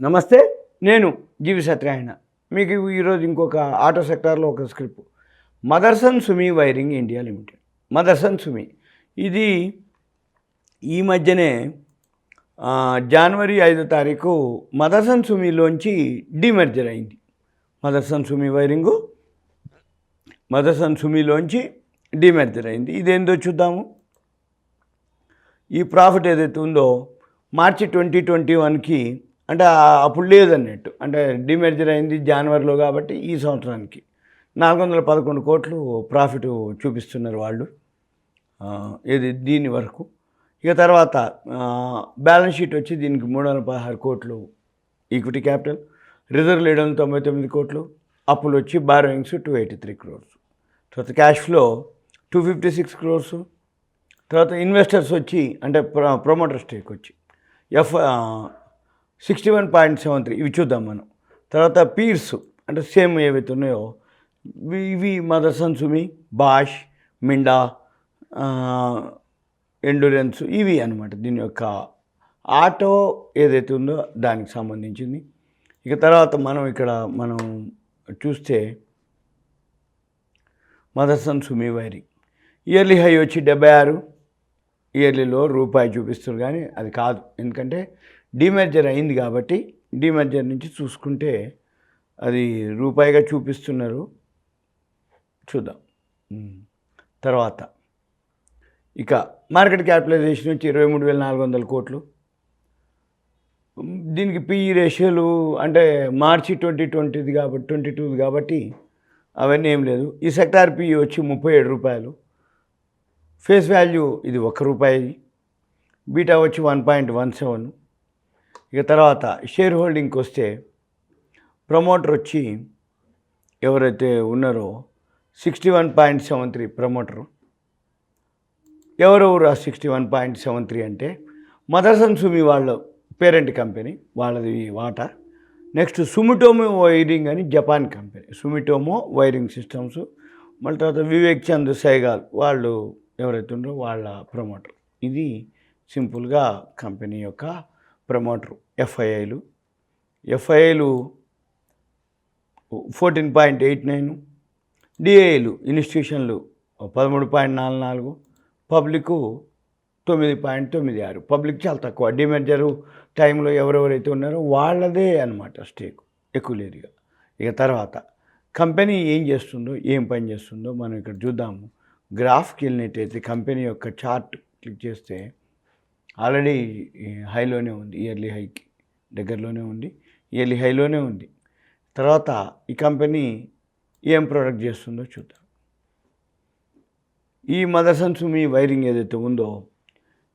నమస్తే, నేను జీవి సత్యనారాయణ. మీకు ఈరోజు ఇంకొక ఆటో సెక్టార్లో ఒక స్క్రిప్ట్. మదర్సన్ సుమి వైరింగ్ ఇండియా లిమిటెడ్. మదర్సన్ సుమి ఇది ఈ మధ్యనే జనవరి 5వ తారీఖు మదర్సన్ సుమిలోంచి డీమెర్జర్ అయింది. మదర్సన్ సుమి వైరింగు మదర్సన్ సుమిలోంచి డీమెర్జర్ అయింది. ఇదేందో చూద్దాము. ఈ ప్రాఫిట్ ఏదైతే ఉందో మార్చి 2021కి అంటే అప్పుడు లేదన్నట్టు, అంటే డిమెర్జర్ అయింది జనవరిలో కాబట్టి ఈ సంవత్సరానికి 411 కోట్లు ప్రాఫిట్ చూపిస్తున్నారు వాళ్ళు. ఇది దీని వరకు. ఇక తర్వాత బ్యాలెన్స్ షీట్ వచ్చి దీనికి 316 కోట్లు ఈక్విటీ క్యాపిటల్, రిజర్వ్ 799 కోట్లు, అప్పులు వచ్చి బారోయింగ్స్ 283 క్రోర్స్, తర్వాత క్యాష్ ఫ్లో 256 క్రోర్స్, తర్వాత ఇన్వెస్టర్స్ వచ్చి అంటే ప్రమోటర్ స్టేక్ వచ్చి 61.73 ఇవి చూద్దాం మనం. తర్వాత పీర్స్ అంటే సేమ్ ఏవైతే ఉన్నాయో ఇవి మదర్సన్ సుమి, బాష్, మిండా, ఎండూరెన్స్ ఇవి అనమాట దీని యొక్క ఆటో ఏదైతే ఉందో దానికి సంబంధించింది. ఇక తర్వాత మనం చూస్తే మదర్సన్ సుమి వైరింగ్ ఇయర్లీ హై వచ్చి 76, ఇయర్లీలో రూపాయి చూపిస్తారు కానీ అది కాదు, ఎందుకంటే డీమెర్జర్ అయింది కాబట్టి డీమెర్జర్ నుంచి చూసుకుంటే అది రూపాయిగా చూపిస్తున్నారు. చూద్దాం. తర్వాత ఇక మార్కెట్ క్యాపిటలైజేషన్ వచ్చి 23,400 కోట్లు. దీనికి పిఈ రేషియోలు అంటే మార్చి 2020 కాబట్టి 22 కాబట్టి అవన్నీ ఏం లేదు. ఈ సెక్టార్ పిఈ వచ్చి 37 రూపాయలు. ఫేస్ వాల్యూ ఇది ₹1, బీటా వచ్చి 1.17. ఇక తర్వాత షేర్ హోల్డింగ్కి వస్తే ప్రమోటర్ వచ్చి ఎవరైతే ఉన్నారో 61.73 ప్రమోటరు. ఎవరెవరు ఆ 61.73 అంటే మదర్సన్ సుమి వాళ్ళ పేరెంట్ కంపెనీ, వాళ్ళది వాటా. నెక్స్ట్ సుమిటోమో వైరింగ్ అని Japan company, Sumitomo wiring systems. మళ్ళీ తర్వాత వివేక్ చంద్ సైగాల్ వాళ్ళు ఎవరైతే ఉన్నారో వాళ్ళ ప్రమోటర్. ఇది సింపుల్గా కంపెనీ యొక్క ప్రమోటరు. ఎఫ్ఐఐలు 14.89, డిఐలు ఇన్స్టిట్యూషన్లు 13.44, పబ్లిక్ 9.96. పబ్లిక్ చాలా తక్కువ. డిమెర్జరు టైంలో ఎవరెవరైతే ఉన్నారో వాళ్ళదే అనమాట స్టేక్ ఎక్కువలేదుగా. ఇక తర్వాత కంపెనీ ఏం చేస్తుందో ఏం పని చేస్తుందో మనం ఇక్కడ చూద్దాము. గ్రాఫ్కి వెళ్ళినట్టయితే కంపెనీ యొక్క చార్ట్ క్లిక్ చేస్తే ఆల్రెడీ హైలోనే ఉంది, ఇయర్లీ హైకి దగ్గరలోనే ఉంది, ఇయర్లీ హైలోనే ఉంది. తర్వాత ఈ కంపెనీ ఏం ప్రోడక్ట్ చేస్తుందో చూద్దాం. ఈ మదర్సన్ సుమి వైరింగ్ ఏదైతే ఉందో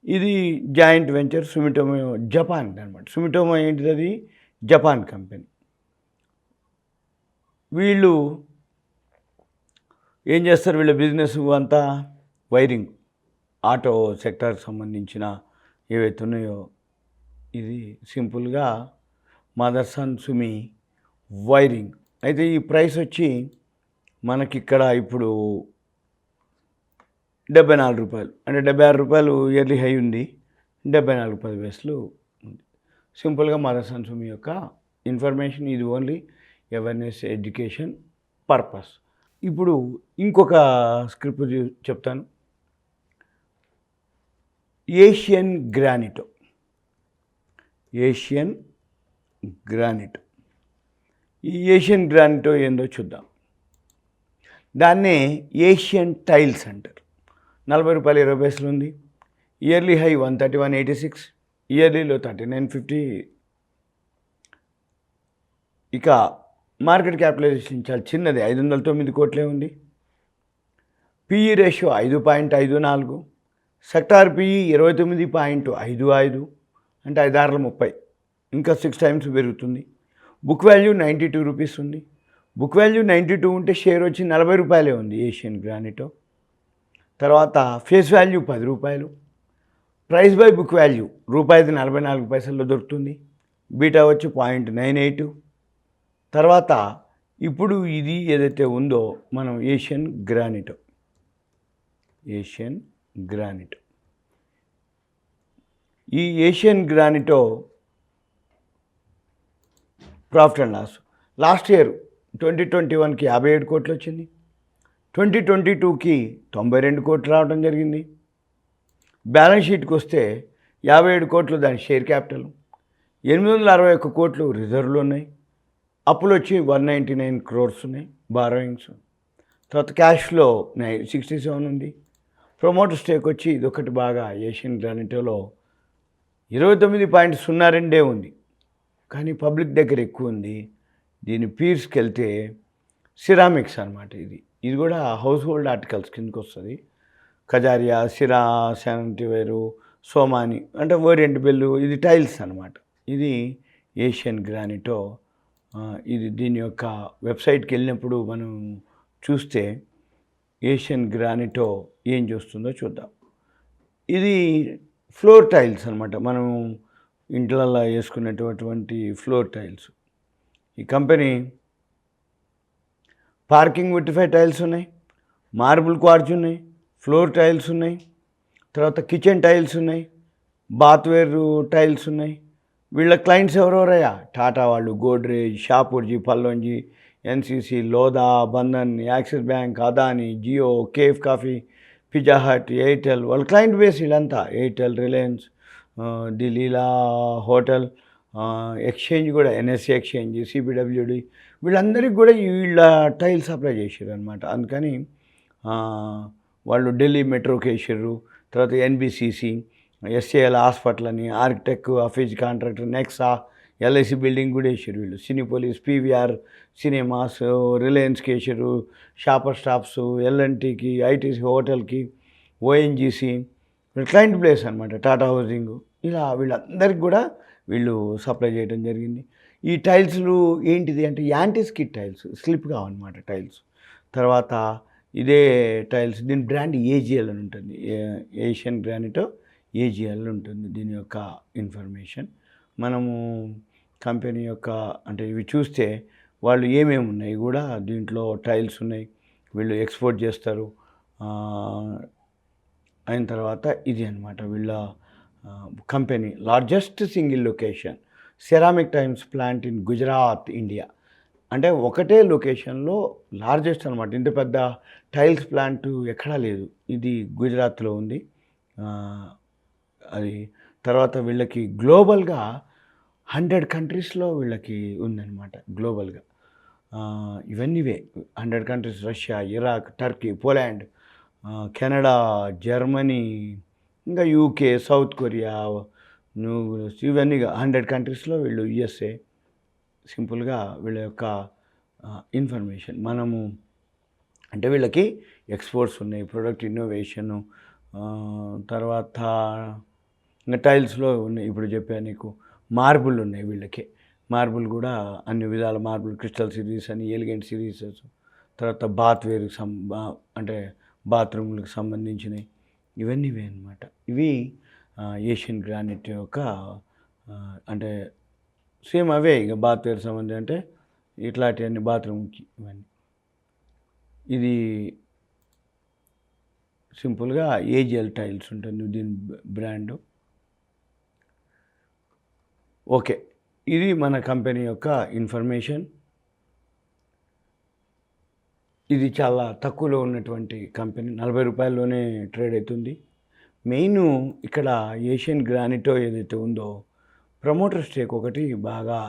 ఇది జాయింట్ వెంచర్ సుమిటోమో జపాన్ అనమాట. సుమిటోమో ఏంటిది, అది జపాన్ కంపెనీ. వీళ్ళు ఏం చేస్తారు, వీళ్ళ బిజినెస్ అంతా వైరింగ్, ఆటో సెక్టార్కి సంబంధించిన ఏవైతే ఉన్నాయో ఇది సింపుల్గా మదర్సన్ సుమి వైరింగ్. అయితే ఈ ప్రైస్ వచ్చి మనకిక్కడ ఇప్పుడు ₹74, అంటే ₹76 ఇయర్లీ హై ఉంది, 74 పైసలు ఉంది. సింపుల్గా మదర్సన్ సుమి యొక్క ఇన్ఫర్మేషన్. ఇది ఓన్లీ అవేర్నెస్ ఎడ్యుకేషన్ పర్పస్. ఇప్పుడు ఇంకొక స్క్రిప్ట్ చెప్తాను. Asian granite. ఈ ఏషియన్ గ్రానైట్ ఏందో చూద్దాం. దాన్నే ఏషియన్ టైల్స్ అంటారు. ₹40.20 ఉంది. Yearly high 131.86, ఇయర్లీలో 39.50. ఇక మార్కెట్ క్యాపిటలైజేషన్ చాలా చిన్నది, 509 కోట్లే ఉంది. పిఈ రేషియో 5.54, సెక్టార్ పిఈ 29.55, అంటే 5/30, ఇంకా 6 టైమ్స్ పెరుగుతుంది. బుక్ వాల్యూ ₹92 ఉంది. బుక్ వాల్యూ 92 ఉంటే షేర్ వచ్చి ₹40 ఉంది ఏషియన్ గ్రానైట్. తర్వాత face value ₹10, price by book value ₹44 దొరుకుతుంది. బీటా వచ్చి 0.98. తర్వాత ఇప్పుడు ఇది ఏదైతే ఉందో మనం ఏషియన్ గ్రానైట్ ఈ Asian granite profit and loss. Last year 2021కి 57 కోట్లు వచ్చింది, 2022కి 92 కోట్లు రావడం జరిగింది. బ్యాలెన్స్ షీట్కి వస్తే 57 కోట్లు దాని షేర్ క్యాపిటల్, 861 కోట్లు రిజర్వ్లు ఉన్నాయి, అప్పులు వచ్చి 199 crores ఉన్నాయి బారోయింగ్స్. తర్వాత క్యాష్లో 67 ఉంది. ప్రమోటర్ స్టేక్ వచ్చి ఇదొకటి బాగా ఏషియన్ గ్రానైట్లో 29.02 ఉంది, కానీ పబ్లిక్ దగ్గర ఎక్కువ ఉంది. దీని పీర్స్కి వెళ్తే సిరామిక్స్ అనమాట. ఇది కూడా హౌస్ హోల్డ్ ఆర్టికల్స్ కిందకి వస్తుంది. కజారియా, సిరా, శానిటరీవేరు, సోమాని అంటే ఓరియంట్ బెల్లు, ఇది టైల్స్ అనమాట. ఇది ఏషియన్ గ్రానైటో. ఇది దీని యొక్క వెబ్సైట్కి వెళ్ళినప్పుడు మనం చూస్తే ఏషియన్ గ్రానైటో ఏం చూస్తుందో చూద్దాం. ఇది ఫ్లోర్ టైల్స్ అనమాట, మనం ఇంట్లల్లో వేసుకునేటటువంటి ఫ్లోర్ టైల్స్. ఈ కంపెనీ పార్కింగ్ విటిఫై టైల్స్ ఉన్నాయి, మార్బుల్ క్వార్ట్జ్ ఉన్నాయి, ఫ్లోర్ టైల్స్ ఉన్నాయి, తర్వాత కిచెన్ టైల్స్ ఉన్నాయి, బాత్వేర్ టైల్స్ ఉన్నాయి. వీళ్ళ క్లయింట్స్ ఎవరెవరయ్యా? టాటా వాళ్ళు, Godrej, Shapoorji, Pallonji, NCC, Lodha, Bandhan, Axis bank, Adani, Jio, cafe coffee, pizza hut, Airtel. వాళ్ళ క్లయింట్ బేస్ వీళ్ళంతా. Airtel, Reliance, the Leela hotel, exchange కూడా ఎన్ఎస్సి ఎక్స్చేంజ్, సిబిడబ్ల్యూడి, వీళ్ళందరికీ కూడా వీళ్ళ టైల్ సప్లై చేసారు అనమాట. అందుకని వాళ్ళు ఢిల్లీ మెట్రోకి వేసారు. తర్వాత ఎన్బిసిసి, ఎస్ఏఎల్ హాస్పిటల్ అని, Arctic, Hafeez contractor, Nexa, LIC building కూడా వేసారు వీళ్ళు. సినీపోలీస్, పీవీఆర్ సినిమాస్, రిలయన్స్కి వేసారు, షాపర్ స్టాప్స్, ఎల్ఎన్టీకి, ఐటీసీ హోటల్కి, ఓఎన్జీసీ, క్లయింట్ ప్లేస్ అనమాట, టాటా హౌసింగ్. ఇలా వీళ్ళందరికీ కూడా వీళ్ళు సప్లై చేయడం జరిగింది. ఈ టైల్స్లు ఏంటిది అంటే యాంటీ స్కిడ్ టైల్స్, స్లిప్ కావన్నమాట టైల్స్. తర్వాత ఇదే టైల్స్, దీని బ్రాండ్ ఏజిఎల్ అని ఉంటుంది, ఏషియన్ గ్రానైట్ ఏజిఎల్ ఉంటుంది దీని యొక్క ఇన్ఫర్మేషన్. మనము కంపెనీ యొక్క అంటే ఇవి చూస్తే వాళ్ళు ఏమేమి ఉన్నాయి కూడా దీంట్లో టైల్స్ ఉన్నాయి. వీళ్ళు ఎక్స్పోర్ట్ చేస్తారు. అయిన తర్వాత ఇది అనమాట వీళ్ళ company largest single location ceramic tiles plant in Gujarat, India. అంటే ఒకటే లొకేషన్లో లార్జెస్ట్ అనమాట. ఇంత పెద్ద టైల్స్ ప్లాంట్ ఎక్కడా లేదు, ఇది గుజరాత్లో ఉంది. అది తర్వాత వీళ్ళకి గ్లోబల్గా 100 కంట్రీస్లో వీళ్ళకి ఉందన్నమాట గ్లోబల్గా. ఇవన్నీవే 100 countries, Russia, Iraq, Turkey, Poland, Canada, Germany, ఇంకా యూకే, సౌత్ కొరియా, ఇవన్నీగా 100 కంట్రీస్లో వీళ్ళు, యుఎస్ఏ. సింపుల్గా వీళ్ళ యొక్క ఇన్ఫర్మేషన్ మనము అంటే వీళ్ళకి ఎక్స్పోర్ట్స్ ఉన్నాయి, ప్రొడక్ట్ ఇన్నోవేషను, తర్వాత ఇంకా టైల్స్లో ఉన్నాయి. ఇప్పుడు చెప్పాను నీకు, మార్బుల్ ఉన్నాయి వీళ్ళకి. మార్బుల్ కూడా అన్ని విధాల మార్బుల్, క్రిస్టల్ సిరీస్ అని, ఎలిగెంట్ సిరీసెస్, తర్వాత బాత్వేర్కి అంటే బాత్రూమ్లకు సంబంధించినవి, ఇవన్నీ అనమాట. ఇవి ఏషియన్ గ్రానైట్ యొక్క అంటే సేమ్ అవే ఇక బాత్వేర్ సంబంధించి అంటే ఇట్లాంటివన్నీ బాత్రూమ్కి ఇవన్నీ. ఇది సింపుల్గా ఏజిఎల్ టైల్స్ ఉంటుంది దీని బ్రాండు. ఓకే, ఇది మన కంపెనీ యొక్క ఇన్ఫర్మేషన్. ఇది చాలా తక్కువలో ఉన్నటువంటి కంపెనీ, 40 రూపాయల్లోనే ట్రేడ్ అవుతుంది. మెయిన్ ఇక్కడ ఏషియన్ గ్రానైటో ఏదైతే ఉందో ప్రమోటర్ స్టేక్ ఒకటి బాగా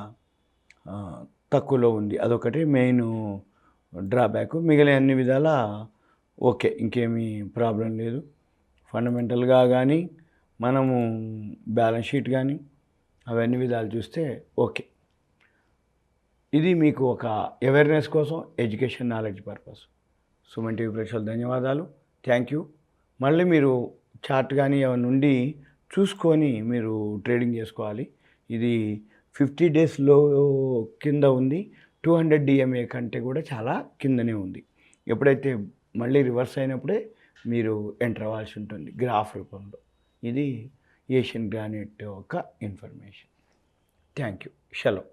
తక్కువలో ఉంది, అదొకటి మెయిన్ డ్రాబ్యాక్. మిగిలిన అన్ని విధాల ఓకే, ఇంకేమీ ప్రాబ్లం లేదు. ఫండమెంటల్గా కానీ మనము బ్యాలెన్స్ షీట్ కానీ అవన్నీ విధాలు చూస్తే ఓకే. ఇది మీకు ఒక అవేర్నెస్ కోసం, education, knowledge purpose. Suman TV ప్రేక్షకులు ధన్యవాదాలు, థ్యాంక్ యూ. మళ్ళీ మీరు చార్ట్ కానీ ఏమైనా నుండి చూసుకొని మీరు ట్రేడింగ్ చేసుకోవాలి. ఇది 50 డేస్లో కింద ఉంది, 200 DMA కంటే కూడా చాలా కిందనే ఉంది. ఎప్పుడైతే మళ్ళీ రివర్స్ అయినప్పుడే మీరు ఎంటర్ అవ్వాల్సి ఉంటుంది గ్రాఫ్ రూపంలో. ఇది ఏషియన్ గ్రానైట్ యొక్క ఇన్ఫర్మేషన్. Thank you. షలో.